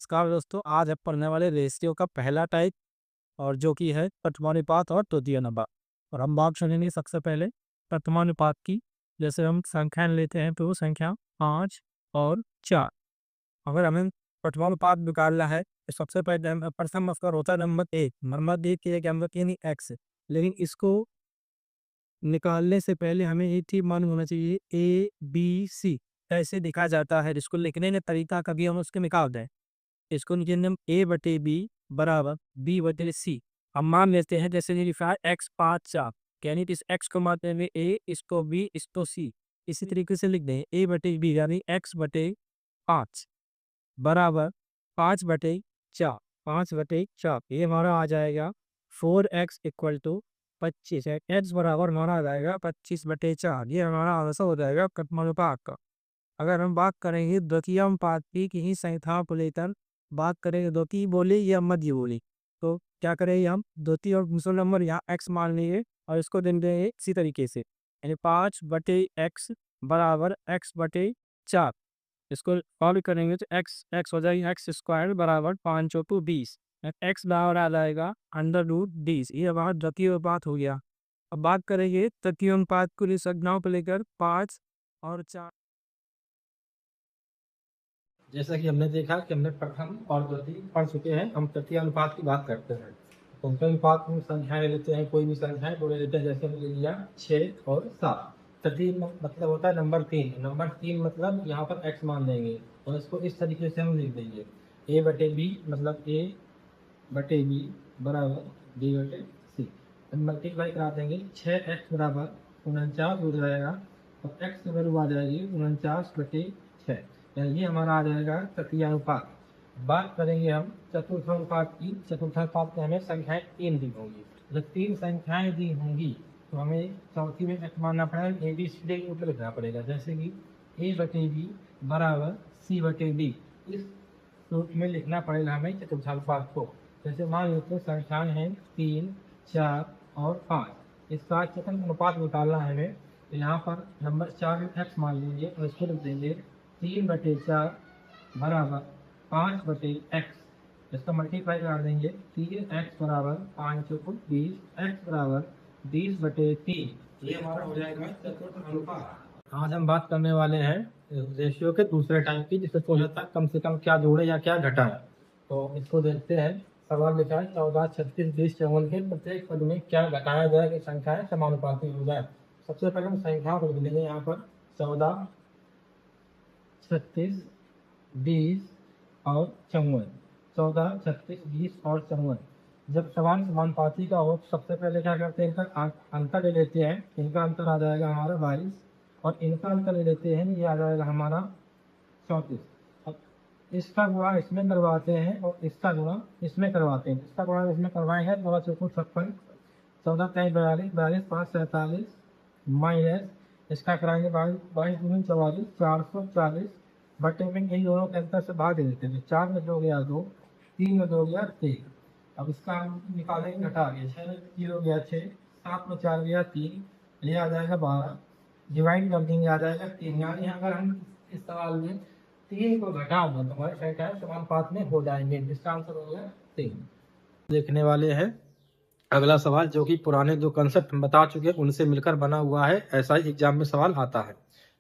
नमस्कार दोस्तों, आज हम पढ़ने वाले रेशियो का पहला टाइप और जो कि है प्रथमानुपात और तृतीय अनुपात। और हम बात सुनेंगे सबसे पहले प्रथमानुपात की। जैसे हम संख्याएं लेते हैं तो संख्या 5 और 4। अगर हमें प्रथमानुपात निकालना है तो सबसे पहले प्रथम अक्षर होता है नंबर 1 की एक नंबर यानी एक्स। लेकिन इसको निकालने से पहले हमें ये ठीक मालूम होना चाहिए ABC ऐसे लिखा जाता है, जिसको लिखने का तरीका कभी हम उसके निकाल दें। इसको निकालने हम A/B बराबर B/C। हम मान लेते हैं जैसे लिखा है x 5 4, यानी इस x को मानते हुए A, इसको B, इसको C। इसी तरीके से लिख दें A/B यानी x/5 बराबर 5/4। 5/4 ये हमारा आ जाएगा 4x = 25 है। x बराबर हमारा आ जाएगा 25/4। ये हमारा आंसर हो जाएगा प्रथमानुपात का। अगर हम बात करेंगे द्वितीय अनुपात की किसी संख्या को लेकर बात करेंगे, द्वितीय बोली या मध्य बोली, तो क्या करेंगे हम द्वितीय और दूसरा नंबर यहाँ x मान लेंगे और इसको दे देंगे इसी तरीके से, यानी 5/x बराबर x/4। इसको सॉल्व करेंगे तो x हो जाएगी x² बराबर 5 चौको 20। x बराबर आ जाएगा √20। ये हमारा द्वितीय अनुपात हो गया। अब बात करेंगे तृतीय अनुपात को संज्ञाओं को लेकर 5 और 4। जैसा कि हमने देखा कि हमने प्रथम और द्वितीय पढ़ चुके हैं, हम तृतीय अनुपात की बात करते हैं। तो तृतीय अनुपात में संख्याएं ले लेते हैं, कोई भी संख्याएं तो ले लेते हैं। जैसे हमने लिया 6 और 7। तृतीय मतलब होता है नंबर 3। नंबर 3 मतलब यहाँ पर x मान देंगे और इसको इस तरीके से हम लिख देंगे A/B मतलब A/B बराबर B/C। मल्टीप्लाई करा देंगे 6x बराबर 49 हो जाएगा और x की वैल्यू आ जाएगी 49/6। ये हमारा आ जाएगा तृतीय अनुपात। बात करेंगे हम चतुर्थ अनुपात की। चतुर्थ अनुपात में हमें संख्याएं 3 दी होंगी। जब 3 संख्याएं दी होंगी तो हमें चौथी में x मानना पड़ेगा, ABCD के ऊपर लिखना पड़ेगा। जैसे कि A/B बराबर C/D। इस रूप में लिखना पड़ेगा हमें चतुर्थ अनुपात को। जैसे मान लीजिए संख्याएं हैं 3, 4 और 5। इसका चतुर्थ अनुपात निकालना है हमें, तो यहाँ पर नंबर 4 में x मान लीजिए और इसको लिख देंगे 3/4 बराबर 5/x। इसका मल्टीप्लाई करा देंगे 3x बराबर 5 चौको 20, x बराबर 20/3। ये हमारा हो जाएगा चतुर्थ अनुपात। आज हम बात करने वाले हैं रेशियो के दूसरे टाइप की, जिससे पूछा था कम से कम क्या जोड़े या क्या घटाएं। तो इसको देखते हैं। सवाल लिखा है 14, 36, 20, 54 के प्रत्येक पद में क्या घटाया जाए कि संख्याएं समानुपाती हो जाए। सबसे पहले हम संख्याओं को लिख लेंगे। यहाँ पर 14, 36, 20 और 54। 14, 36, 20 और 54 जब समान समानुपाती का हो तो सबसे पहले क्या करते हैं, इनका अंतर ले लेते हैं। इनका अंतर आ जाएगा हमारा 22 और इनका अंतर ले लेते हैं, ये आ जाएगा हमारा 34। अब इसका गुणा इसमें करवाते हैं और इसका गुणा इसमें करवाते हैं। इसका गुणा इसमें करवाएंगे 16 चौको 56, 14 3 42, 42 5 47 माइनस इसका कराएंगे 22 दूनी 44, 440 बटे में इन दोनों के अंतर से भाग दे देते हैं। 4 में 2 गया 2, 3 में 2 गया 3। अब इसका हम निकालेंगे घटा गया 6 में 0 गया 6, 7 में 4 गया 3, ये आ जाएगा 12। डिवाइड कर देंगे आ जाएगा 3। यानी अगर हम इस सवाल में 3 को घटा दें तो हमारे संख्याएं समानुपात में हो जाएंगे। इसका आंसर हो गया 3। देखने वाले हैं अगला सवाल, जो कि पुराने जो कंसेप्ट हम बता चुके हैं उनसे मिलकर बना हुआ है। ऐसा ही एग्जाम में सवाल आता है।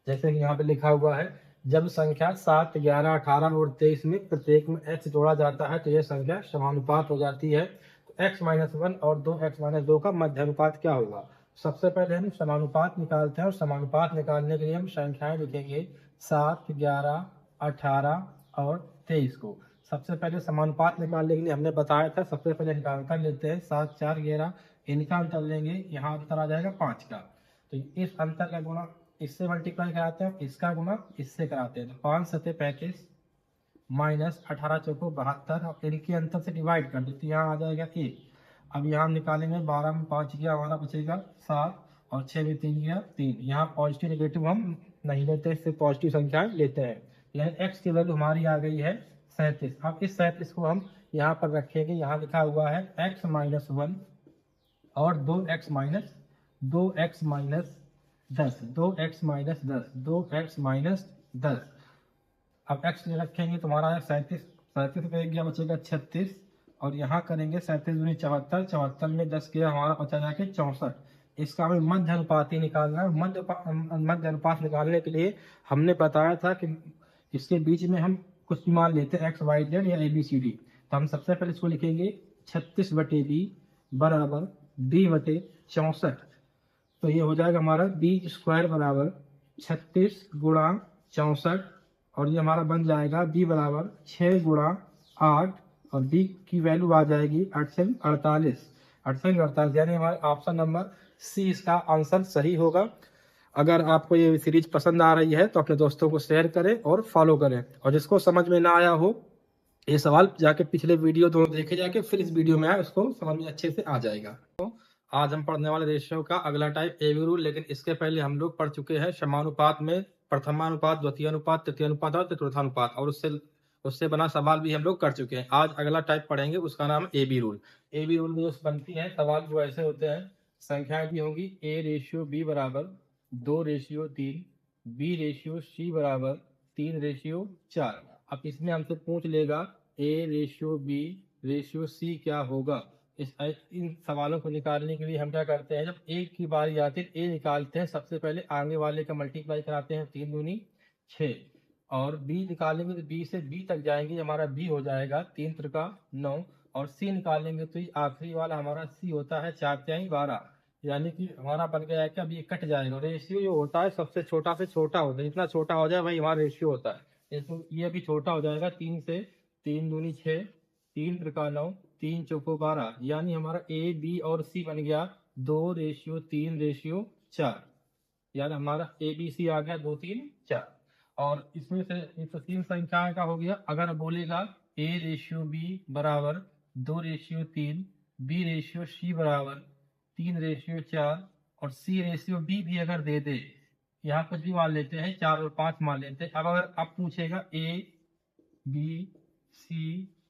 जैसे कि यहाँ पे लिखा हुआ है, जब संख्या 7, 11, 18 और 23 में प्रत्येक में x जोड़ा जाता है तो यह संख्या समानुपात हो जाती है। तो x-1 और 2x-2 का मध्य अनुपात क्या होगा। सबसे पहले हम समानुपात निकालते हैं और समानुपात निकालने के लिए हम संख्याएं लिखेंगे 7, 11, 18 और 23 को। सबसे पहले समानुपात निकालने के लिए हमने बताया था, सबसे पहले इनका अंतर लेते हैं 7, 4, 11। इनका अंतर लेंगे, यहाँ अंतर आ जाएगा 5 का। तो इस अंतर का गुणा इससे मल्टीप्लाई कराते हैं, इसका गुणा इससे कराते हैं। तो 5 7 35 माइनस 18 चौको 72 और इनके अंतर से डिवाइड कर देते, यहाँ आ जाएगा 1। अब यहाँ निकालेंगे 12 में 5 गया, हमारा बचेगा 7 और 6 में 3 गया 3। यहाँ पॉजिटिव नेगेटिव हम नहीं लेते, इससे पॉजिटिव संख्याएं लेते हैं। यानी एक्स की वैल्यू हमारी आ गई है 37। अब इस 37 को हम यहाँ पर रखेंगे। यहाँ लिखा हुआ है x-1 और 2x माइनस 10, 2x माइनस 10। अब x रखेंगे तो हमारा 37 37 पे एक गया, बचेगा 36। और यहाँ करेंगे 37 दूनी 74, 74 में 10 गया, हमारा बचा जाके 64। इसका हमें मध्य अनुपाती निकालना है। मध्य अनुपात निकालने के लिए हमने बताया था कि इसके बीच में हम कुछ भी मान लेते हैं, एक्स वाई जेड या ए बी सी डी। तो हम सबसे पहले इसको लिखेंगे 36/b बराबर b/64। तो ये हो जाएगा हमारा b² बराबर 36 गुणा 64। और ये हमारा बन जाएगा b बराबर 6 गुणा 8। और b की वैल्यू आ जाएगी 848। 848 यानी हमारा ऑप्शन नंबर सी इसका आंसर सही होगा। अगर आपको ये सीरीज पसंद आ रही है तो अपने दोस्तों को शेयर करें और फॉलो करें। और जिसको समझ में ना आया हो, ये सवाल जाके पिछले वीडियो दोनों देखे जाके फिर इस वीडियो में आए, उसको समझ में अच्छे से आ जाएगा। आज हम पढ़ने वाले रेशियो का अगला टाइप ए बी रूल। लेकिन इसके पहले हम लोग पढ़ चुके हैं समानुपात में प्रथमानुपात, द्वितीयानुपात, तृतीयानुपात और चतुर्थानुपात, और उससे उससे बना सवाल भी हम लोग कर चुके हैं। आज अगला टाइप पढ़ेंगे, उसका नाम है A B rule. A B rule में जो बनती है सवाल वो ऐसे होते हैं, संख्याएं भी होंगी a/b बराबर 2/3, b/c बराबर 3/4। अब इसमें हमसे पूछ लेगा a/b/c क्या होगा। इन सवालों को निकालने के लिए हम क्या करते हैं, जब ए की बारी आती है ए निकालते हैं, सबसे पहले आगे वाले का मल्टीप्लाई कराते हैं, 3 दूनी 6। और बी निकालेंगे तो बी से बी तक जाएंगे, हमारा बी हो जाएगा 3 त्रिका 9। और सी निकालेंगे तो ये आखिरी वाला हमारा सी होता है 4 12। यानी कि हमारा बन गया है कि अब ये कट जाएगा। रेशियो जो होता है सबसे छोटा से छोटा होता है, जितना छोटा हो जाए वही हमारा रेशियो होता है। इसमें ये अभी छोटा हो जाएगा 3 से, 3 दूनी 6, 3 त्रिका 9, 3 चौको 12। यानी हमारा ए बी और सी बन गया 2/3/4। यानी हमारा ए बी सी आ गया 2 3 4। और इसमें से ये तो 3 संख्याएं का हो गया। अगर बोलेगा a/b बराबर 2/3, b/c बराबर 3/4 और c/d भी अगर दे दे, यहाँ कुछ भी मान लेते हैं, 4 और 5 मान लेते हैं। अब अगर आप पूछेगा a b c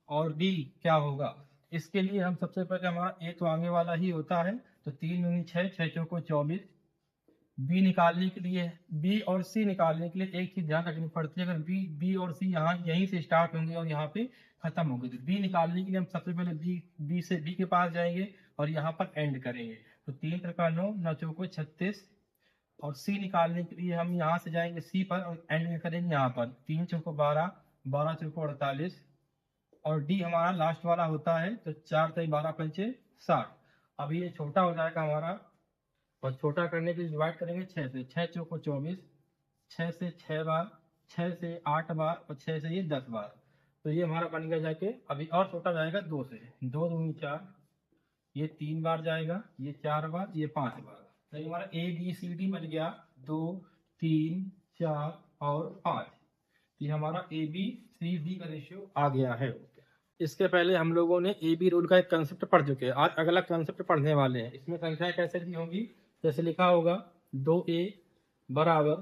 और d क्या होगा, इसके लिए हम सबसे पहले, हमारा a तो आगे वाला ही होता है, तो 3 दूनी 6, 6 चौको 24। बी निकालने के लिए, बी और सी निकालने के लिए एक चीज ध्यान रखनी पड़ती है, अगर बी और सी यहाँ यहीं से स्टार्ट होंगे और यहाँ पे खत्म होंगे, तो बी निकालने के लिए हम सबसे पहले बी से बी के पास जाएंगे और यहाँ पर एंड करेंगे। तो 3 त्रिका 9, 9 चौको 36। और सी निकालने के लिए हम यहाँ से जाएंगे सी पर और एंड में करेंगे यहाँ पर, 3 चौको 12, 12 चौको 48। और डी हमारा लास्ट वाला होता है, तो 4 3 12 पंचे 60। अभी ये छोटा हो जाएगा हमारा, और छोटा करने के लिए डिवाइड करेंगे 6 से, 6 चौको 24, 6 से 6 बार, 6 से 8 बार और 6 से ये 10 बार। तो ये हमारा बन गया जाके, अभी और छोटा जाएगा 2 से, 2 दूनी 4, ये 3 बार जाएगा, ये 4 बार, ये 5 बार। तो ये हमारा ए बी सी डी बन गया 2 3 4 और 5। ये हमारा ए बी सी डी का रेशियो आ गया है। इसके पहले हम लोगों ने ए बी रूल का एक कंसेप्ट पढ़ चुके हैं, आज अगला कंसेप्ट पढ़ने वाले हैं। इसमें संख्याएं कैसे दी होंगी, जैसे लिखा होगा 2a बराबर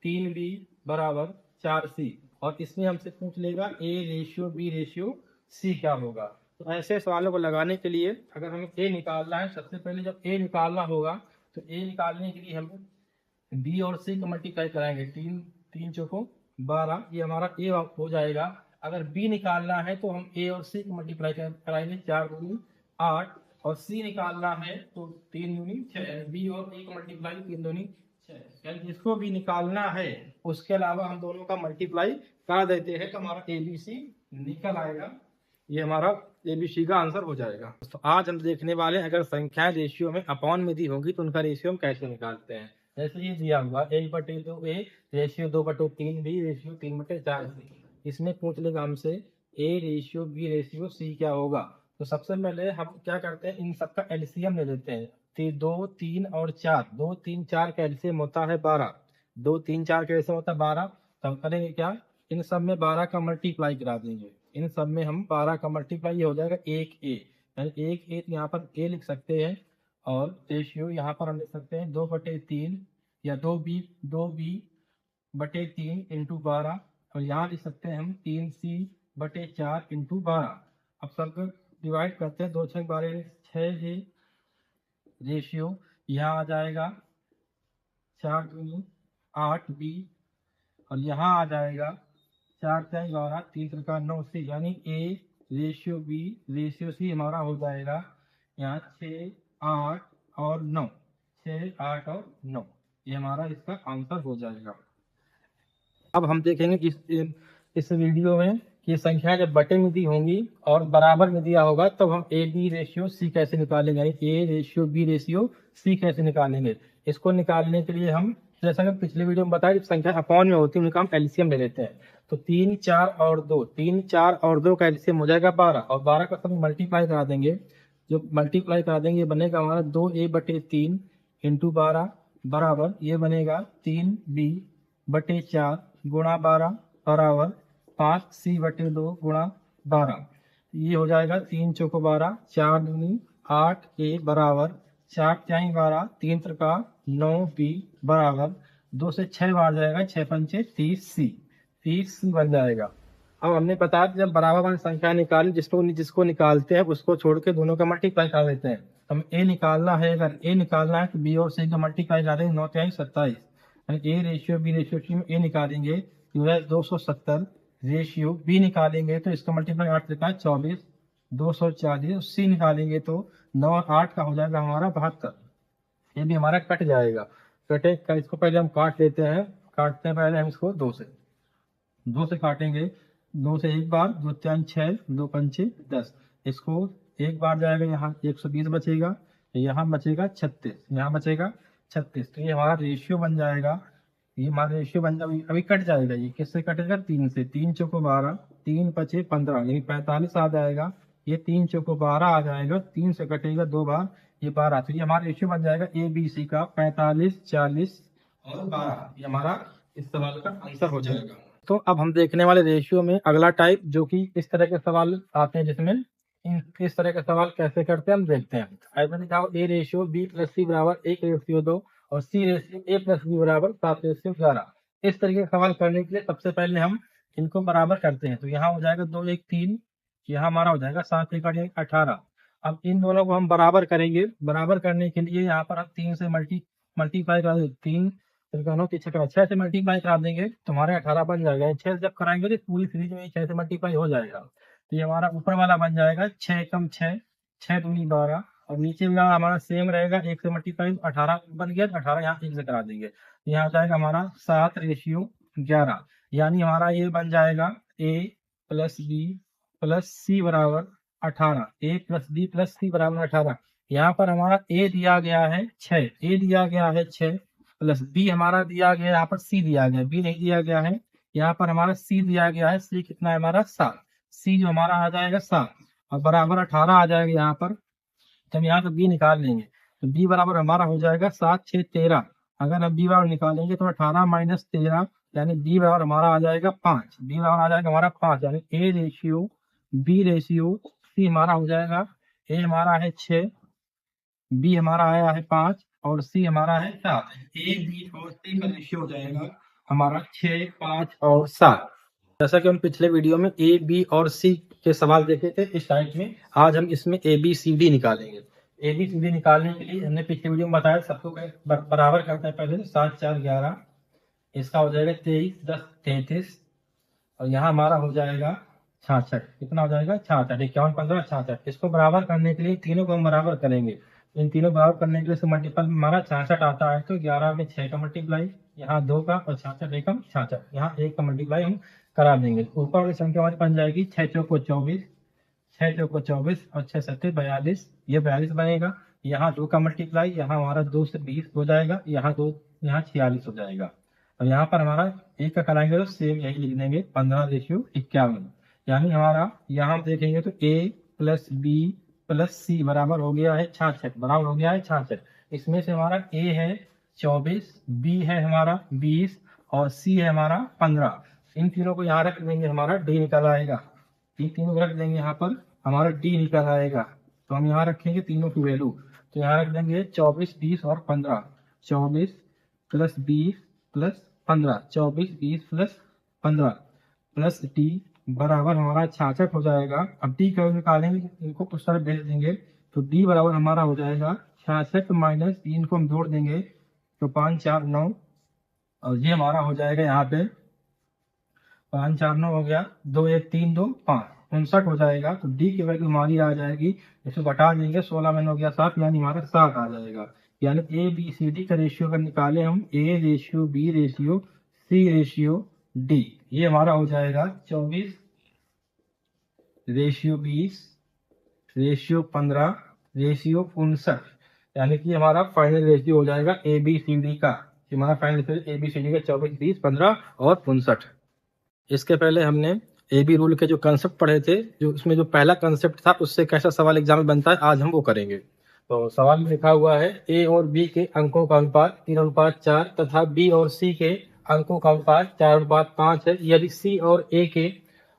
3b बराबर 4c। और इसमें हमसे पूछ लेगा a/b/c क्या होगा। तो ऐसे सवालों को लगाने के लिए अगर हमें a निकालना है, सबसे पहले जब a निकालना होगा तो a निकालने के लिए हम b और c को मल्टीप्लाई कराएंगे, 3 3 चौको 12, ये हमारा a हो जाएगा। अगर b निकालना है तो हम a और c को मल्टीप्लाई कराएंगे, 4 दूनी 8। और c निकालना है तो 3 दूनी 6, b और a को मल्टीप्लाई 3 दूनी 6। यानी जिसको भी निकालना है उसके अलावा हम दोनों का मल्टीप्लाई करा देते हैं, तो हमारा ए बी सी निकल आएगा। ये हमारा ए बी सी का आंसर हो जाएगा। तो आज हम देखने वाले हैं, अगर संख्याएं रेशियो में अपॉन में दी होगी तो उनका रेशियो हम कैसे निकालते हैं। जैसे ये दिया हुआ 1/2a ratio 2/3b ratio 3/4c। इसमें पूछ लेगा हमसे a/b/c क्या होगा। तो सबसे पहले हम क्या करते हैं, इन सबका एलसीएम ले लेते हैं। 2 3 और 4, 2 3 4 का एलसीएम होता है 12, 2 3 4 का एलसीएम होता है 12। तो हम करेंगे क्या, इन सब में 12 का मल्टीप्लाई करा देंगे। इन सब में हम 12 का मल्टीप्लाई, ये हो जाएगा 1a, यानी 1a यहाँ पर a लिख सकते हैं। और रेशियो यहाँ पर हम लिख सकते हैं 2/3 या 2b/3 इंटू 12। और यहाँ लिख सकते हैं हम 3c/4 इंटू 12। अब सबको डिवाइड करते हैं, 2 6 12 6 रेशियो यहाँ आ जाएगा 4 दूनी 8b। और यहाँ आ जाएगा 4 तिहाई 12, 3 त्रिका 9 सी, यानी A ratio B ratio C हमारा हो जाएगा यहाँ 6, 8 और 9, 6, 8 और 9, ये हमारा इसका आंसर हो जाएगा। अब हम देखेंगे इस वीडियो में कि संख्या जब बटे में दी होंगी और बराबर में दिया होगा तब हम ए बी रेशियो सी कैसे निकालेंगे, यानी A ratio B ratio C कैसे निकालेंगे। इसको निकालने के लिए हम जैसा कि पिछले वीडियो में बताया, जब संख्या अपॉन में होती है उनका हम एलसीएम ले लेते हैं। तो 3, 4 और 2, 3, 4 और 2 का एलसीएम हो जाएगा 12, और 12 का सब मल्टीप्लाई करा देंगे। जो मल्टीप्लाई करा देंगे ये बनेगा हमारा 2a/3 इंटू 12 बराबर ये बनेगा 3b/4 गुणा 12 बराबर 5c/2 गुणा 12। ये हो जाएगा 3 चौको 12, 4 दूनी 8a बराबर 4 तिहाई 12, 3 त्रिका 9b बराबर 2 से 6 बार जाएगा, 6 पंचे 30c, 30c बन जाएगा। अब हमने बताया कि जब बराबर वाली संख्या निकाली जिसको निकालते हैं उसको छोड़ के दोनों का मल्टीप्लाई कर देते हैं। हम ए निकालना है, अगर ए निकालना है तो बी और सी का मल्टीप्लाई कर देंगे, 9 तिहाई 27, A ratio B ratio C में ए निकालेंगे तो 270, रेशियो बी निकालेंगे तो इसका मल्टीप्लाई 8 त्रिका 24, 240, सी निकालेंगे तो 9 और 8 का हो जाएगा हमारा 72। ये भी हमारा कट जाएगा। कटे इसको पहले हम काट लेते हैं, काटते हैं पहले हम इसको 2 से काटेंगे, 2 से एक बार, 2 तिहाई 6, 2 पंचे 10, इसको एक बार जाएगा यहाँ 120 बचेगा, यहाँ बचेगा 36, यहाँ बचेगा 36, तो ये हमारा रेशियो बन जाएगा। ये हमारा रेशियो बन जाएगा, अभी कट जाएगा। ये किससे कटेगा? 3 से, 3 चौको 12, 3 पचे 15, यानी 45 आ जाएगा। ये 3 चौको 12 आ जाएगा, 3 से कटेगा 2 बार, ये 12, तो ये हमारा रेशियो बन जाएगा ए बी सी का 45, 40 और 12। ये हमारा इस सवाल का आंसर हो जाएगा। तो अब हम देखने वाले रेशियो में अगला टाइप, जो कि इस तरह के सवाल आते हैं जिसमें इस तरह के सवाल कैसे करते हैं हम देखते हैं। ऐसा लिखा ए रेशियो बी प्लस सी बराबर 1/2 और सी रेशियो ए प्लस बी बराबर 7/11। इस तरीके का सवाल करने के लिए सबसे पहले हम इनको बराबर करते हैं। तो यहाँ हो जाएगा 2, 1, 3, यहाँ हमारा हो जाएगा 7, 1, 8, 18। अब इन दोनों को हम बराबर करेंगे। बराबर करने के लिए यहाँ पर हम 3 से मल्टीप्लाई करा देंगे, 3 6 से मल्टीप्लाई करा देंगे, तुम्हारे 18 बन जाएगा। 6 जब कराएंगे तो पूरी सीरीज में 6 से मल्टीप्लाई हो जाएगा। तो ये हमारा ऊपर वाला बन जाएगा 6 कम 6, 6 दूनी 12, और नीचे वाला हमारा सेम रहेगा, 1 से मल्टीप्लाई 18 बन गया, 18 यहाँ 1 से करा देंगे, यहाँ आ जाएगा हमारा 7/11, यानी हमारा ये बन जाएगा a प्लस बी प्लस सी बराबर 18, a प्लस बी प्लस सी बराबर 18। यहाँ पर हमारा a दिया गया है 6, a दिया गया है 6 प्लस b हमारा दिया गया है, यहाँ पर c दिया गया है, b नहीं दिया गया है। यहाँ पर हमारा c दिया गया है, c कितना है हमारा 7, c जो हमारा आ जाएगा 7 और बराबर 18 आ जाएगा यहाँ पर। जब यहाँ से b निकाल लेंगे तो b बराबर हमारा हो जाएगा 7, 6, 13। अगर हम b बराबर निकालेंगे तो 18 माइनस 13, यानी b बराबर हमारा आ जाएगा 5, b बराबर आ जाएगा हमारा 5, यानी a ratio b ratio c हमारा हो जाएगा, a हमारा है 6, b हमारा आया है 5 और c हमारा है 7। a b और c का रेशियो हो जाएगा हमारा 6, 5 और 7। जैसा कि हम पिछले वीडियो में ए बी और सी के सवाल देखे थे, इस टाइप में आज हम इसमें ए बी सी डी निकालेंगे। ए बी सी डी निकालने के लिए हमने पिछले वीडियो में बताया सबको बराबर करते हैं पहले। 7, 4, 11, इसका हो जाएगा 23, 10, 33, और यहाँ हमारा हो जाएगा 66। कितना हो जाएगा? 66, 51, 15, 66। इसको बराबर करने के लिए तीनों को हम बराबर करेंगे। इन तीनों बराबर करने के लिए मल्टीपल हमारा 66 आता है, तो 11 में 6 का मल्टीप्लाई, यहाँ 2 का, और 66 एकम 66, यहाँ 1 का मल्टीप्लाई हम करा देंगे। ऊपर वाली संख्या हमारी बन जाएगी 6 चौको 24, 6 चौको 24 और 6 सत्ते 42, ये 42 बनेगा। यहाँ 2 का मल्टीप्लाई, यहाँ हमारा 2 से 20 हो जाएगा, यहाँ 2, यहाँ 46 हो जाएगा। और यहाँ पर हमारा 1 का कराएंगे तो सेम यही लिख देंगे 15/51, यानी हमारा यहाँ हम देखेंगे तो a प्लस बी प्लस सी बराबर हो गया है 66, बराबर हो गया है 66। इसमें से हमारा a है 24, b है हमारा 20 और c है हमारा 15। इन तीनों को यहाँ रख देंगे, हमारा d निकल आएगा। इन तीनों को रख देंगे यहाँ पर, हमारा d निकल आएगा। तो हम यहाँ रखेंगे तीनों की वैल्यू, तो यहाँ रख देंगे 24, 20 और 15। 24 plus 20 plus 15, 24, 20 plus 15 plus d बराबर हमारा 66 हो जाएगा। अब d का निकालेंगे, इनको उस तरह भेज देंगे, तो d बराबर हमारा हो जाएगा 66 माइनस 3 को हम जोड़ देंगे तो 5, 4, 9, और ये हमारा हो जाएगा यहाँ पे 5 4 9 हो गया, 2 1 3 2 5 59 हो जाएगा। तो डी की वैल्यू हमारी आ जाएगी, इसको घटा देंगे, 16 में हो गया 7, यानी हमारा 7 आ जाएगा। यानी ए बी सी डी का रेशियो अगर निकाले हम, A ratio B ratio C ratio D, ये हमारा हो जाएगा 24 रेशियो 20 रेशियो 15 रेशियो 59, यानी कि हमारा फाइनल रेशियो हो जाएगा ए बी सी डी का। हमारा final ratio A B C D का 24 20 15 और 59। इसके पहले हमने ए बी रूल के जो कंसेप्ट पढ़े थे, जो इसमें जो पहला कंसेप्ट था उससे कैसा सवाल एग्जाम में बनता है, आज हम वो करेंगे। तो सवाल में लिखा हुआ है ए और बी के अंकों का अनुपात 3:4 तथा बी और सी के अंकों का अनुपात 4:5 है। यदि सी और ए के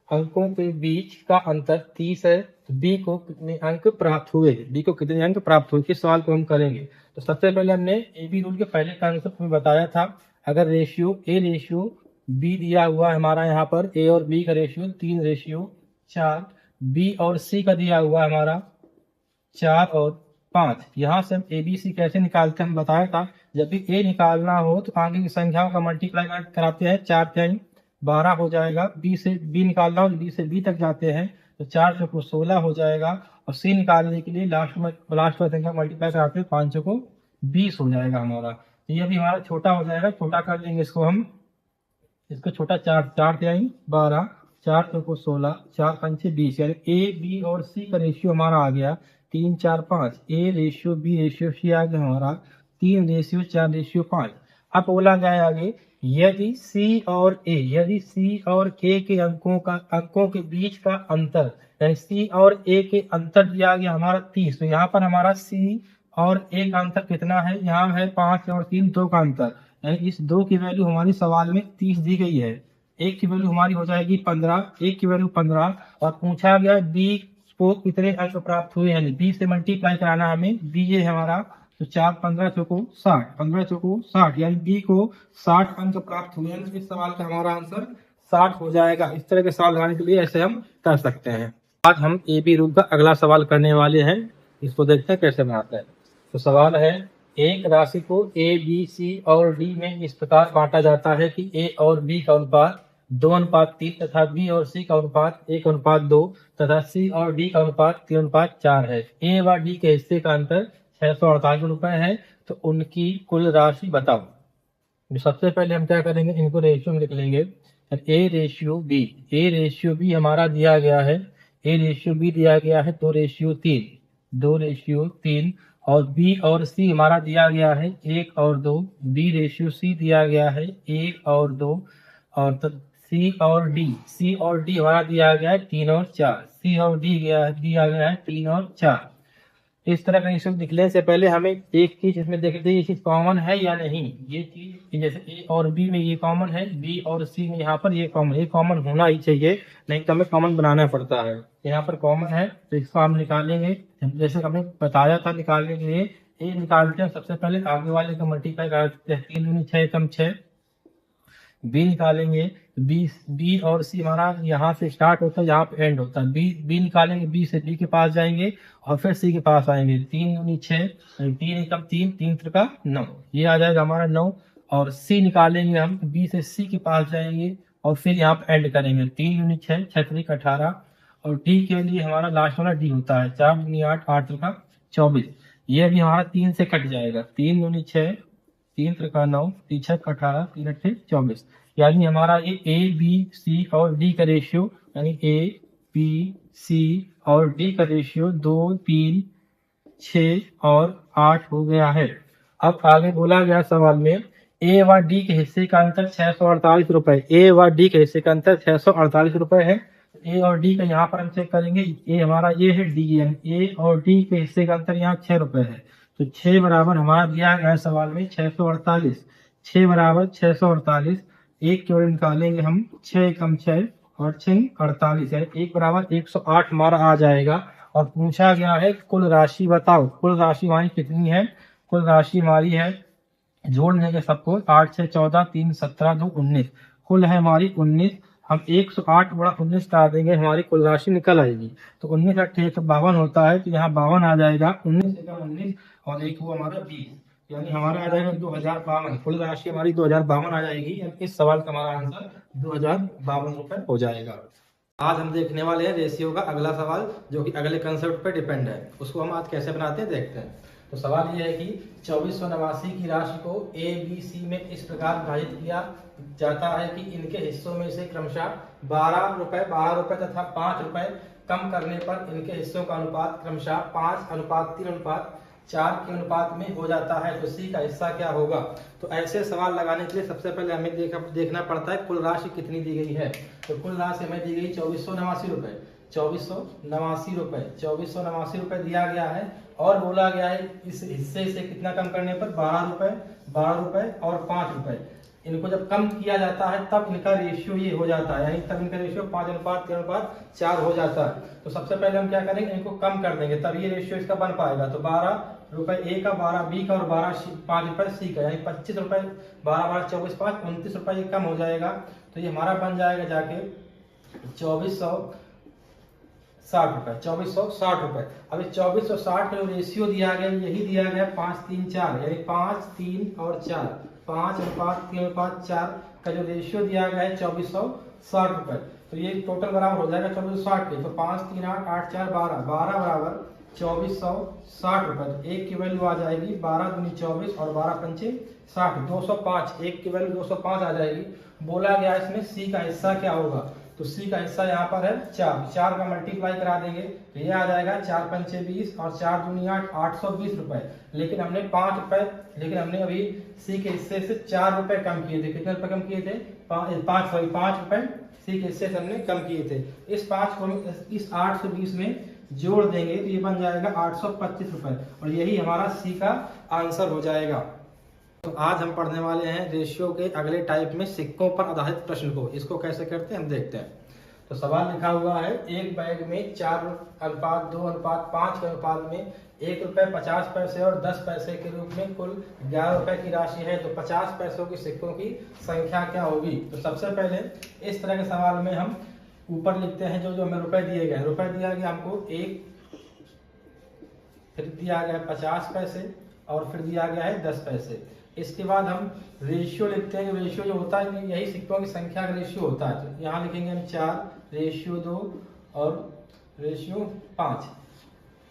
अंकों के बीच का अंतर 30 है तो बी को कितने अंक प्राप्त हुए, बी को कितने अंक प्राप्त हुए, इस सवाल को हम करेंगे। तो सबसे पहले हमने ए बी रूल के पहले कंसेप्ट में बताया था, अगर रेशियो ए रेशियो बी दिया हुआ है हमारा, यहाँ पर ए और बी का रेशियो 3:4, बी और सी का दिया हुआ है हमारा 4 और 5। यहाँ से हम ए बी सी कैसे निकालते हैं हम बताया था, जब भी ए निकालना हो तो आगे की संख्याओं का मल्टीप्लाई कराते हैं, 4 3 12 हो जाएगा। बी से बी निकालना हो, बी से बी तक जाते हैं तो 4 चौको 16 हो जाएगा, और सी निकालने के लिए लास्ट वाली संख्या मल्टीप्लाई कराते हैं, 5 चौको 20 हो जाएगा हमारा। तो ये भी हमारा छोटा हो जाएगा, छोटा कर लेंगे इसको हम, इसको छोटा 4 4 3 12 4 चौको 16 4 5 20, यानी ए बी और सी का रेशियो हमारा आ गया 3 4 5। A ratio B ratio C आ गया हमारा 3 रेशियो 4 रेशियो 5। अब बोला गया आगे, यदि सी और ए, यदि सी और ए के अंकों के बीच का अंतर, यानी सी और ए के अंतर दिया गया हमारा 30, तो यहाँ पर हमारा सी और ए का अंतर कितना है, यहाँ है 5 और 3 2 का अंतर, यानी इस 2 की वैल्यू हमारी सवाल में 30 दी गई है। एक की वैल्यू हमारी हो जाएगी 15, एक की वैल्यू 15, और पूछा गया बी को कितने अंक प्राप्त हुए, यानी बी से मल्टीप्लाई कराना हमें, बी ये हमारा, तो 4 15 चौको 60, 15 चौको 60, यानी बी को 60 अंक प्राप्त हुए, यानी इस सवाल का हमारा आंसर 60 हो जाएगा। इस तरह के सवाल बनाने के लिए ऐसे हम कर सकते हैं। आज हम ए बी रूल का अगला सवाल करने वाले हैं, इसको देखते हैं कैसे बनाते हैं। तो सवाल है, एक राशि को ए बी सी और डी में इस प्रकार बांटा जाता है कि ए और बी का अनुपात 2:3 तथा बी और सी का अनुपात 1:2 तथा सी और डी का अनुपात 3:4 है। ए व डी के हिस्से का अंतर 648 रुपए है, तो उनकी कुल राशि बताओ। तो सबसे पहले हम क्या करेंगे, इनको रेशियो में लिख लेंगे। A ratio B, A ratio B हमारा दिया गया है, ए रेशियो बी दिया गया है 2:3, 2:3, और बी और सी हमारा दिया गया है 1 और 2, बी रेशियो सी दिया गया है 1 और 2, और सी और डी, सी और डी हमारा दिया गया है 3 और 4, सी और डी दिया गया है 3 और 4। इस तरह का रेशियो निकलने से पहले हमें एक चीज इसमें देखते हैं, ये चीज कॉमन है या नहीं। ये चीज जैसे ए और बी में ये कॉमन है, बी और सी में यहाँ पर ये कॉमन होना ही चाहिए, नहीं तो हमें कॉमन बनाना पड़ता है। यहाँ पर कॉमन है तो इसको हम निकालेंगे, जैसे हमें बताया था निकालने के लिए। ए निकालते हैं, सबसे पहले आगे वाले का मल्टीप्लाई करते हैं, 3 दूनी 6 कम 6। बी निकालेंगे, बी और सी हमारा यहाँ से स्टार्ट होता है, यहाँ पे एंड होता है। बी निकालेंगे, बी से बी के पास जाएंगे और फिर सी के पास आएंगे, 3 दूनी 6, 3 एकम 3, 3 त्रिका 9, ये आ जाएगा हमारा 9। और सी निकालेंगे हम, बी से सी के पास जाएंगे और फिर यहाँ पे एंड करेंगे, 3 दूनी 6, 6 त्रिक 18, और डी के लिए हमारा लास्ट वाला डी होता है, 4 दूनी 8, 8 त्रिका 24, ये भी हमारा 3 से कट जाएगा, 3 दूनी 6, 3 त्रिका 9, 3 छक 18, 3 अट्ठे 24, यानी हमारा ये ए बी सी और डी का रेशियो, यानी ए बी सी और डी का रेशियो 2 3 6 और 8 हो गया है। अब आगे बोला गया सवाल में, ए व डी के हिस्से का अंतर 648 रुपए, ए व डी के हिस्से का अंतर 648 रुपए है। ए और डी का यहाँ पर हम चेक करेंगे, ए हमारा ये है, डी यानी ए और डी के हिस्से का अंतर यहाँ 6 रुपए है, तो 6 बराबर हमारा दिया गया है सवाल में 648, 6 बराबर 648, एक केवल निकालेंगे हम, 6 कम 6 और 6 48, यानी 1 बराबर 108 हमारा आ जाएगा। और पूछा गया है कुल राशि बताओ, कुल राशि हमारी कितनी है, कुल राशि हमारी है, जोड़ लेंगे सबको, 8 6 14 3 17 2 19, कुल है हमारी 19। हम 108 बड़ा 19 डाल देंगे, हमारी कुल राशि निकल आएगी। तो 19 अट्ठे 152 होता है, तो यहाँ 52 आ जाएगा, 19 एकम 19 और एक हुआ हमारा 20, यानी हमारा आ जाएगा 2052, कुल राशि हमारी 2052 आ जाएगी। इस सवाल का हमारा आंसर 2052 रुपए हो जाएगा। आज हम देखने वाले हैं रेशियो का अगला सवाल, जो कि अगले कंसेप्ट पे डिपेंड है। उसको हम आज कैसे बनाते हैं देखते हैं। तो सवाल यह है कि 2489 की राशि को ए बी सी में इस प्रकार विभाजित किया जाता है कि इनके हिस्सों में से क्रमशः 12 रुपए तथा 5 रुपए कम करने पर इनके हिस्सों का अनुपात क्रमशः 5:3:4 के अनुपात में हो जाता है। तो सी का हिस्सा क्या होगा? तो ऐसे सवाल लगाने के लिए सबसे पहले हमें देखना पड़ता है कुल राशि कितनी दी गई है। तो कुल राशि हमें दी गई 2489 रुपए, 2489 रुपए दिया गया है और बोला गया है इस हिस्से से कितना कम करने पर 12 रुपए और 5 रुपए। इनको जब कम किया जाता है तब इनका रेशियो ये हो जाता है, यानी तब इनका रेशियो 5:3:4 हो जाता है। तो सबसे पहले हम क्या करेंगे, इनको कम कर देंगे तब ये रेशियो इसका बन पाएगा। तो 12 रुपए ए का, 12 बी का और 5 रुपए सी का, यानी 25 रुपए, 12 12 24 5 29 रुपए ये कम हो जाएगा। तो ये हमारा बन जाएगा जाके 2460 रुपए, 2460 रुपए। अब इस 2460 का जो रेशियो दिया गया यही दिया गया 5:3:4, यानी 5 3 और 4, 5:3:4 का जो रेशियो दिया गया है 2460 रुपए। तो ये टोटल बराबर हो जाएगा 2460 के। तो 5 3 8 8 4 12 12 बराबर 2460 रुपए। तो एक की वैल्यू आ जाएगी 12 दूनी 24 और 12 पंचे 60, 205। एक की वैल्यू 205 आ जाएगी। बोला गया इसमें सी का हिस्सा क्या होगा? तो सी का हिस्सा यहाँ पर है 4 का मल्टीप्लाई करा देंगे तो ये आ जाएगा 4 पंचे 20 और 4 दूनी 8, 820 रुपए। लेकिन हमने 5 रुपए, लेकिन हमने अभी सी के हिस्से से 4 रुपए कम किए थे। कितने रुपए कम किए थे? 5 रुपए सी के हिस्से से हमने कम किए थे। इस 5 को इस 820 में जोड़ देंगे तो ये बन जाएगा 825 रुपए और यही हमारा सी का आंसर हो जाएगा। तो आज हम पढ़ने वाले हैं रेशियो के अगले टाइप में सिक्कों पर आधारित प्रश्न को। इसको कैसे करते हैं हम देखते हैं। तो सवाल लिखा हुआ है एक बैग में 4:2:5 के अनुपात में 1 रुपए 50 पैसे और 10 पैसे के रूप में कुल 11 रुपए की राशि है। तो 50 पैसों की सिक्कों की संख्या क्या होगी? तो सबसे पहले इस तरह के सवाल में हम ऊपर लिखते हैं जो हमें रुपए दिए गए। रुपए दिया गया हमको 1, फिर दिया गया 50 पैसे और फिर दिया गया है 10 पैसे। इसके बाद हम रेशियो लिखते हैं। रेशियो जो होता है यही सिक्कों की संख्या का रेशियो होता है। तो यहाँ लिखेंगे हम 4:2 और 5।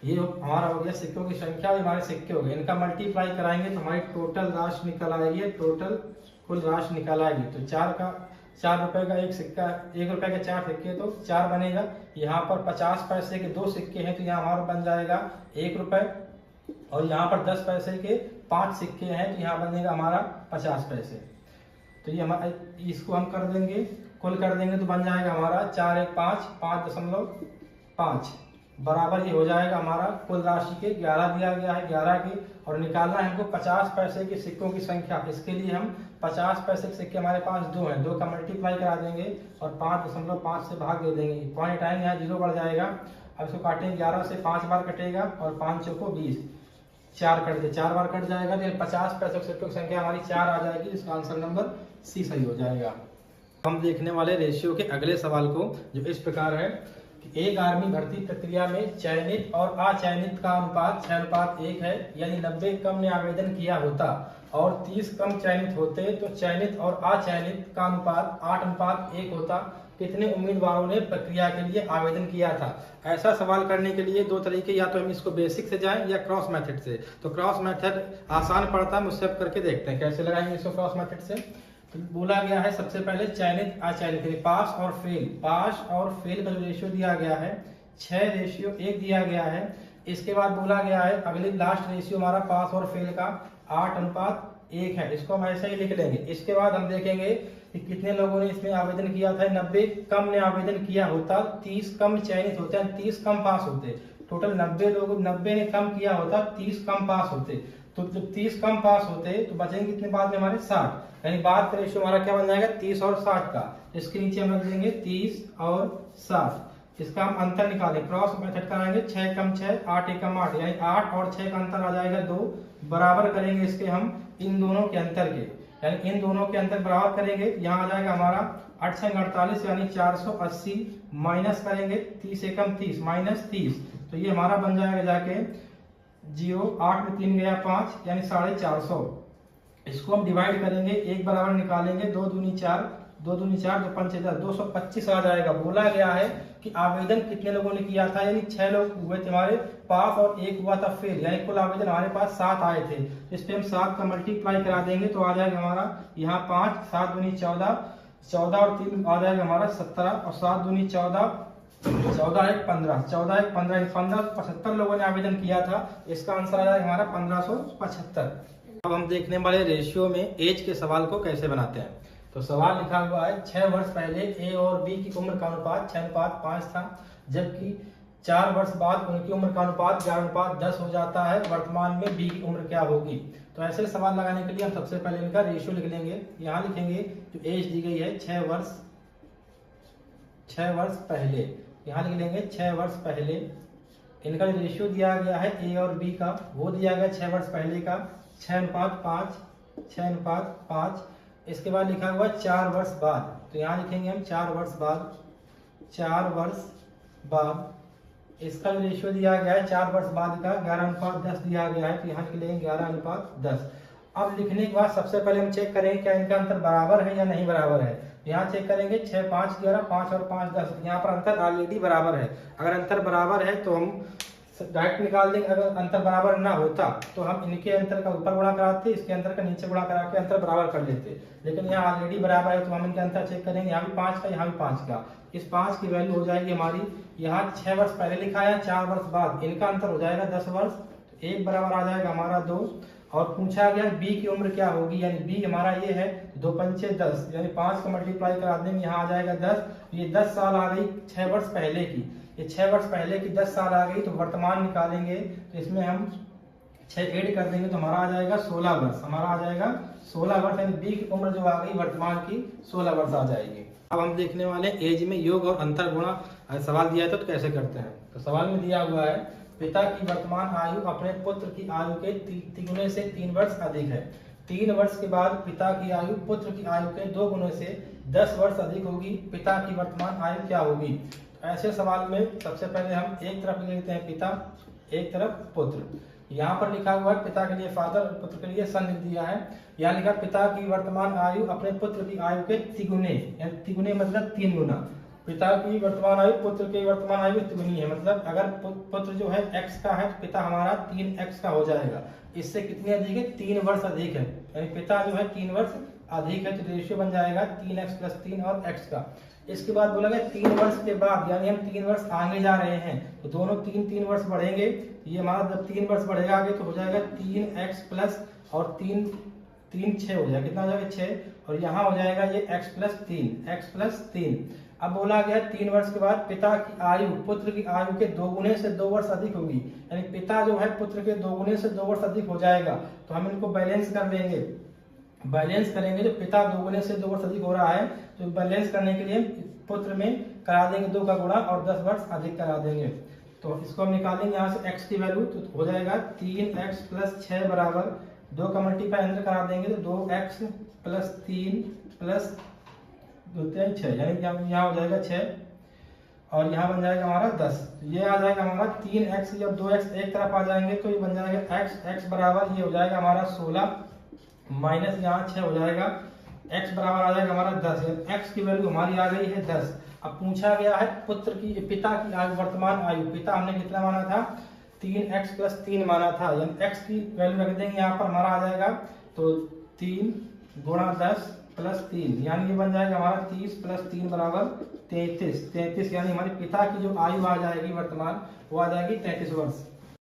ये हमारा हो गया सिक्कों की संख्या और हमारे सिक्के हो गए। इनका मल्टीप्लाई कराएंगे तो हमारी टोटल राशि निकल आएगी, टोटल कुल राशि निकल आएगी। तो 4 रुपए का एक सिक्का, 1 रुपए के 4 सिक्के तो 4 बनेगा। यहाँ पर 50 पैसे के 2 सिक्के हैं तो यहाँ हमारा बन जाएगा 1 रुपए और यहाँ पर 10 पैसे के 5 सिक्के हैं तो यहाँ बनेगा हमारा 50 पैसे। तो ये हमारा इसको हम कर देंगे, कुल कर देंगे तो बन जाएगा हमारा 4 1 5 5.5 बराबर ये हो जाएगा हमारा कुल राशि के 11 दिया गया है 11 की। और निकालना है हमको 50 पैसे के सिक्कों की संख्या। इसके लिए हम 50 पैसे के सिक्के हमारे पास 2 हैं, 2 का मल्टीप्लाई करा देंगे और 5.5 से भाग दे देंगे। पॉइंट आएंगे यहाँ 0 बढ़ जाएगा। अब इसको काटेंगे 11 से 5 बार कटेगा और 5 चौको 20, 4 कट दे 4 बार कट जाएगा। तो 50 पैसों के सिक्कों की संख्या हमारी 4 आ जाएगी। इसका आंसर नंबर सी सही हो जाएगा। हम देखने वाले रेशियो के अगले सवाल को जो इस प्रकार है कि एक आर्मी भर्ती प्रक्रिया में चयनित और अचयनित का अनुपात 6:1 है, यानी 90 कम ने आवेदन किया होता और 30 कम चयनित होते तो चयनित और अचयनित का अनुपात 8:1 होता। कितने उम्मीदवारों ने प्रक्रिया के लिए आवेदन किया था? ऐसा सवाल करने के लिए 2 तरीके, या तो हम इसको बेसिक से जाएं या क्रॉस मेथड से। तो क्रॉस मेथड आसान पड़ता है, मुझसे करके देखते हैं कैसे लगाएंगे इसको क्रॉस मेथड से। तो बोला गया है सबसे पहले चयनित अचयनित, पास और फेल का जो रेशियो दिया गया है 6:1 दिया गया है। इसके बाद बोला गया है अगले लास्ट रेशियो हमारा पास और फेल का 8:1 है। इसको हम ऐसे ही लिख लेंगे। इसके बाद हम देखेंगे कि कितने लोगों ने इसमें आवेदन किया था। 90 कम ने आवेदन किया होता, 30 कम चयनित होते हैं, 30 कम पास होते। टोटल 90 ने कम किया होता, 30 कम पास होते। तो जब 30 कम पास होते तो बचेंगे कितने बाद में हमारे 60, यानी बाद का रेशियो हमारा क्या बन जाएगा 30 और 60 का। इसके नीचे हम रख देंगे 30 और 60। इसका हम अंतर निकालें, क्रॉस मेथड कराएंगे। 6 कम 6 8 एकम 8, यानी 8 और 6 का अंतर आ जाएगा 2। बराबर करेंगे इसके हम इन दोनों के अंतर के, यानी इन दोनों के अंतर बराबर करेंगे। यहाँ आ जाएगा हमारा 8 6 48, यानी 480 माइनस करेंगे 30 एकम 30 माइनस 30। तो ये हमारा बन जाएगा जाके जीरो, 8 में 3 गया 5 यानी 450। इसको हम डिवाइड करेंगे, एक बराबर निकालेंगे, 2 दूनी 4, 2 दूनी 4, 2 पंचे 10, 225 आ जाएगा। बोला गया है कि आवेदन कितने लोगों ने किया था, यानी 6 लोग हुए थे हमारे पास और 1 हुआ था फेल, यानी कुल आवेदन हमारे पास 7 आए थे। इस पे हम 7 का मल्टीप्लाई करा देंगे तो आ जाएगा हमारा यहाँ 5, 7 दूनी 14, 14 और 3 आ जाएगा हमारा 17 और 7 दूनी 14, 14 एक 15, 14 एक 15, 1575 लोगों ने आवेदन किया था। इसका आंसर आ जाएगा हमारा 1575। अब हम देखने वाले रेशियो में एज के सवाल को कैसे बनाते हैं। तो सवाल लिखा हुआ है 6 वर्ष पहले ए और बी की उम्र का अनुपात 6:5 था, जबकि 4 वर्ष बाद उनकी उम्र का अनुपात 11:10 हो जाता है। वर्तमान में बी की उम्र क्या होगी। तो ऐसे सवाल लगाने के लिए हम सबसे पहले इनका रेशियो लिख लेंगे। यहाँ लिखेंगे जो एज दी गई है 6 वर्ष पहले, यहाँ लिख लेंगे 6 वर्ष पहले। इनका जो रेशियो दिया गया है ए और बी का वो दिया गया 6 वर्ष पहले का 6:5, 6:5। इसके बाद लिखा हुआ 4 वर्ष बाद, तो यहाँ लिखेंगे हम 4 वर्ष बाद, 4 वर्ष बाद। इसका जो रेशियो दिया गया है 4 वर्ष बाद का 11:10 दिया गया है, तो यहाँ लिख लेंगे 11:10। अब लिखने के बाद सबसे पहले हम चेक करेंगे क्या इनका अंतर बराबर है या नहीं बराबर है। यहाँ चेक करेंगे 6, 5, 11, 5 और 5, 10। यहाँ पर अंतर ऑलरेडी बराबर है। अगर अंतर बराबर है तो हम डायरेक्ट निकाल देंगे। अगर अंतर बराबर ना होता तो हम इनके अंतर का ऊपर गुणा कराते, इसके अंतर का नीचे गुणा करा के अंतर बराबर कर लेते। लेकिन यहाँ ऑलरेडी बराबर है तो हम इनके अंतर चेक करेंगे। यहाँ भी 5 का, यहाँ भी 5 का। इस 5 की वैल्यू हो जाएगी हमारी, यहाँ 6 वर्ष पहले लिखा है 4 वर्ष बाद, इनका अंतर हो जाएगा 10 वर्ष। तो 1 बराबर आ जाएगा हमारा 2। और पूछा गया बी की उम्र क्या होगी, यानी बी हमारा ये है 2 पंचे 10, यानी 5 का मल्टीप्लाई करा देंगे, यहाँ आ जाएगा 10। ये 10 साल आ गई 6 वर्ष पहले की, ये 6 वर्ष पहले की 10 साल आ गई। तो वर्तमान निकालेंगे तो इसमें हम 6 ऐड कर देंगे तो हमारा आ जाएगा 16 वर्ष, हमारा आ जाएगा 16 वर्ष, यानी बी की उम्र जो आ गई वर्तमान की 16 वर्ष आ जाएगी। अब हम देखने वाले एज में योग और अंतर गुणा। सवाल दिया है तो कैसे करते हैं। तो सवाल में दिया हुआ है पिता की वर्तमान आयु अपने पुत्र की आयु के तिगुने से 3 वर्ष अधिक है। 3 वर्ष के बाद पिता की आयु पुत्र की आयु के 2 गुने से 10 वर्ष अधिक होगी। पिता की वर्तमान आयु क्या होगी। तो ऐसे सवाल में सबसे पहले हम एक तरफ लिख लेते हैं पिता, एक तरफ पुत्र। यहाँ पर लिखा हुआ है पिता के लिए फादर और पुत्र के लिए सन लिख दिया है। यहाँ लिखा पिता की वर्तमान आयु अपने पुत्र की आयु के तिगुने, यानी तिगुने मतलब 3 गुना। पिता की वर्तमान आयु पुत्र की वर्तमान आयु तिगुनी है, मतलब अगर पुत्र जो है x का है तो पिता हमारा 3x का हो जाएगा। इससे कितनी अधिक है, 3 वर्ष अधिक है, यानी पिता जो है 3 वर्ष अधिक है। तो रेशियो बन जाएगा 3x + 3 और x का। इसके बाद बोला गया 3 वर्ष के बाद, यानी हम 3 वर्ष आगे जा रहे हैं तो दोनों 3 वर्ष बढ़ेंगे। ये हमारा जब 3 वर्ष बढ़ेगा आगे तो हो जाएगा 3x प्लस और 3 6 हो जाएगा, कितना हो जाएगा 6, और यहाँ हो जाएगा ये x + 3। अब बोला गया 3 वर्ष के बाद पिता की आयु पुत्र की आयु के 2 गुने से 2 वर्ष अधिक होगी, यानी पिता जो है पुत्र के 2 गुने से 2 वर्ष अधिक हो जाएगा। तो हम इनको बैलेंस कर लेंगे, बैलेंस करेंगे। जो पिता 2 गुने से 2 वर्ष अधिक हो रहा है तो बैलेंस करने के लिए पुत्र में करा देंगे 2 का गुणा और 10 वर्ष अधिक करा देंगे। तो इसको हम निकालेंगे यहाँ से x की वैल्यू, तो हो जाएगा 3x + 6 बराबर 2 का मल्टीप्लाई अंदर करा देंगे तो 2x + 3 + 2 3 6, यानी यहाँ हो जाएगा 6 और यहाँ बन जाएगा हमारा 10। तो ये आ जाएगा हमारा 3x, जब 2x एक तरफ आ जाएंगे तो ये बन जाएगा x बराबर ये हो जाएगा हमारा 16 माइनस यहाँ 6 हो जाएगा, x बराबर आ जाएगा हमारा 10। x की वैल्यू हमारी आ गई है 10। अब पूछा गया है पिता की आयु वर्तमान आयु, पिता हमने कितना माना था 3x + 3 माना था, यानी x की वैल्यू रख देंगे यहाँ पर हमारा आ जाएगा तो 3 × 10 + 3, यानी ये बन जाएगा हमारा 30 + 3 = 33, यानी हमारे पिता की जो आयु आ जाएगी वर्तमान वो आ जाएगी 33 वर्ष।